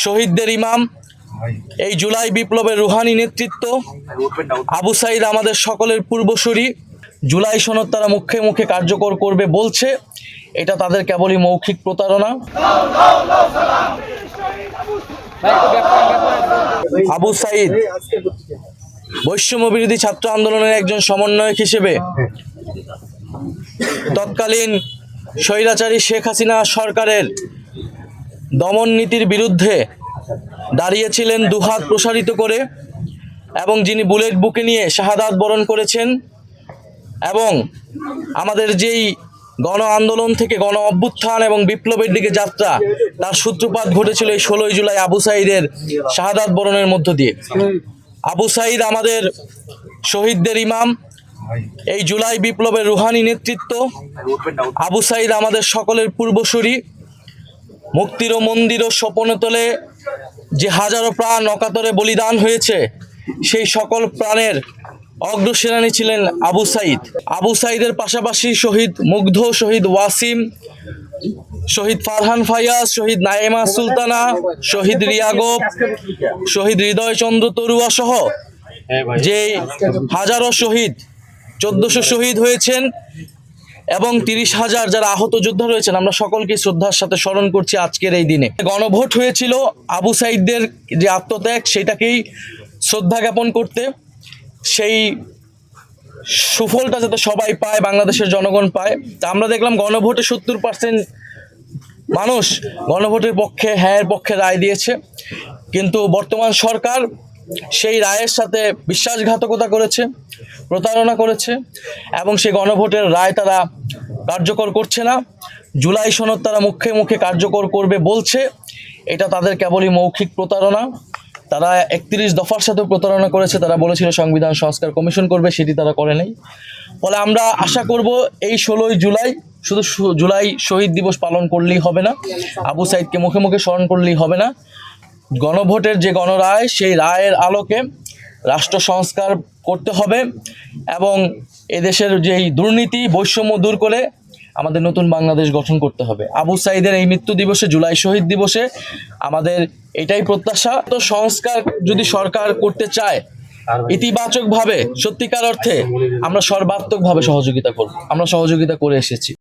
শহীদদের ইমাম, এই জুলাই বিপ্লবের রুহানি নেতৃত্ব আবু সাঈদ আমাদের সকলের পূর্বসূরি। জুলাই সনদ তারা মুখে মুখে কার্যকর করবে বলছে, এটা তাদের কেবলই মৌখিক প্রতারণা। আবু সাঈদ বৈষম্য বিরোধী ছাত্র আন্দোলনের একজন সমন্বয়ক হিসেবে তৎকালীন স্বৈরাচারী শেখ হাসিনা সরকারের দমন নীতির বিরুদ্ধে দাঁড়িয়েছিলেন দুহাত প্রসারিত করে, এবং যিনি বুলেট বুকে নিয়ে শাহাদাত বরণ করেছেন, এবং আমাদের যেই গণ আন্দোলন থেকে গণ অভ্যুত্থান এবং বিপ্লবের দিকে যাত্রা, তার সূত্রপাত ঘটেছিল এই 16 জুলাই আবু সাঈদের শাহাদাত বরণের মধ্য দিয়ে। আবু সাঈদ আমাদের শহীদদের ইমাম, এই জুলাই বিপ্লবের রুহানি নেতৃত্ব আবু সাঈদ আমাদের সকলের পূর্বসূরি। মুক্তির ও মন্দির ও স্বপনতলে যে হাজারো প্রাণ অকাতরে বলিদান হয়েছে, সেই সকল প্রাণের অগ্রসেনানী ছিলেন আবু সাঈদ। আবু সাঈদের পাশাপাশি শহীদ মুগ্ধ, শহীদ ওয়াসিম, শহীদ ফারহান ফায়াজ, শহীদ নাইমা সুলতানা, শহীদ রিয়াগব, শহীদ হৃদয়চন্দ্র তরুয়া সহ যে হাজারো শহীদ, 1400 শহীদ হয়েছেন, এবং 30,000 যারা আহত যোদ্ধা রয়েছেন, আমরা সকলকে শ্রদ্ধার সাথে স্মরণ করছি আজকের এই দিনে। গণভোট হয়েছিল আবু সাঈদদের যে আত্মত্যাগ, সেটাকেই শ্রদ্ধা জ্ঞাপন করতে। সেই সুফলটা যাতে সবাই পায়, বাংলাদেশের জনগণ পায়। তা আমরা দেখলাম গণভোটে 70% মানুষ গণভোটের পক্ষে, হ্যাঁর পক্ষে রায় দিয়েছে, কিন্তু বর্তমান সরকার সেই রায়ের সাথে বিশ্বাসঘাতকতা করেছে, প্রতারণা করেছে, এবং সেই গণভোটের রায় তারা কার্যকর করছে না। জুলাই সনদ তারা মুখে মুখে কার্যকর করবে বলছে, এটা তাদের কেবলই মৌখিক প্রতারণা। তারা 31 দফার সাথে প্রতারণা করেছে। তারা বলেছিল সংবিধান সংস্কার কমিশন করবে, সেটি তারা করে নাই। ফলে আমরা আশা করব এই 16 জুলাই শুধু জুলাই শহীদ দিবস পালন করলেই হবে না, আবু সাঈদকে মুখে মুখে স্মরণ করলেই হবে না। গণভোটের যে গণরায়, সেই রায়ের আলোকে রাষ্ট্র সংস্কার করতে হবে, এবং এদেশের যেই দুর্নীতি, বৈষম্য দূর করে আমাদের নতুন বাংলাদেশ গঠন করতে হবে। আবু সাঈদের এই মৃত্যু দিবসে, জুলাই শহীদ দিবসে আমাদের এটাই প্রত্যাশা। তো সংস্কার যদি সরকার করতে চায় ইতিবাচকভাবে, সত্যিকার অর্থে, আমরা সর্বাত্মকভাবে সহযোগিতা করব। আমরা সহযোগিতা করে এসেছি।